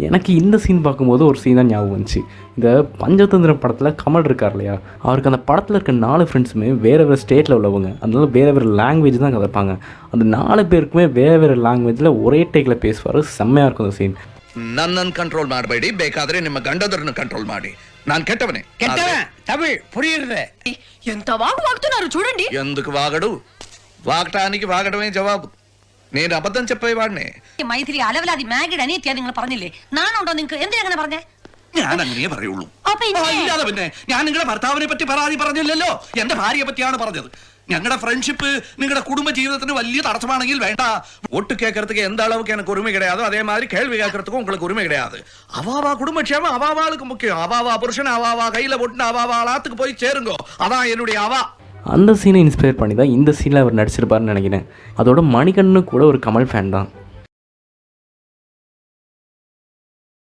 எனக்கு இந்த சீன் பார்க்கும்போது ஒரு சீன் தான் ஞாபகம் வந்துச்சு. இந்த பஞ்சதந்திரம் படத்தில் கமல் இருக்கார் இல்லையா, அவருக்கு அந்த படத்தில் இருக்க 4 ஃப்ரெண்ட்ஸுமே வேறு வேறு ஸ்டேட்டில் உள்ளவங்க. அதனால வேறு வேறு லாங்குவேஜ் தான் கதைப்பாங்க. அந்த 4 பேருக்குமே வேறு வேறு லாங்குவேஜில் ஒரே டேக்கில் பேசுவார். செம்மையாக இருக்கும் அந்த சீன். ನನ್ನನ್ನು ಕಂಟ್ರೋಲ್ ಮಾಡಬೇಡಿ, ಬೇಕಾದ್ರೆ ನಿಮ್ಮ ಗಂಡದರನ್ನು ಕಂಟ್ರೋಲ್ ಮಾಡಿ. ನಾನು ಕೆಟ್ಟವನೇ. తమిళ్ పురియుదే ఎంత వాగుతున్నారు చూడండి. ఎందుకు వాగడు? వాగటానికి వాగడమే జవాబు. నేను అబద్ధం చెప్పేవాడినే. മൈഥിലി അലവലാതി മാഗിഡ് അനിയത്തിയാ നിങ്ങൾ പറഞ്ഞില്ലേ? നാനുണ്ടോ നിങ്ങൾക്ക്? എന്തിനാ പറഞ്ഞേ? ഞാൻ അങ്ങനെ പറയുള്ളൂ. ഇല്ലാതെ പിന്നെ ഞാൻ നിങ്ങളുടെ ഭർത്താവിനെ പറ്റി പരാതി പറഞ്ഞില്ലല്ലോ, എന്റെ ഭാര്യയെ പറ്റിയാണ് പറഞ്ഞത്. ഞങ്ങളുടെ ഫ്രണ്ട്ഷിപ്പ് നിങ്ങളുടെ കുടുംബ ജീവിതത്തിന് വലിയ തടസ്സമാണെങ്കിൽ വേണ്ട. ஒட்டு கேட்கறதுக்கு எந்த அளவுக்கு எனக்கு உரிமை கிடையாதோ அதே மாதிரி கேள்வி கேட்கறதுக்கும் உங்களுக்கு உரிமை கிடையாது. அவாவா குடும்பக்ஷேமம் அவாவாளுக்கு முக்கியம். அவாவா புருஷன் அவாவா கையில போட்டு அவாவா ஆத்துக்கு போய் சேருங்கோ. அதான் என்னுடைய அவா. அந்த சீனை இன்ஸ்பயர் பண்ணி தான் இந்த சீனில் அவர் நடிச்சிருப்பாருன்னு நினைக்கிறேன். அதோட மணிகண்ணனு கூட ஒரு கமல் ஃபேன் தான்.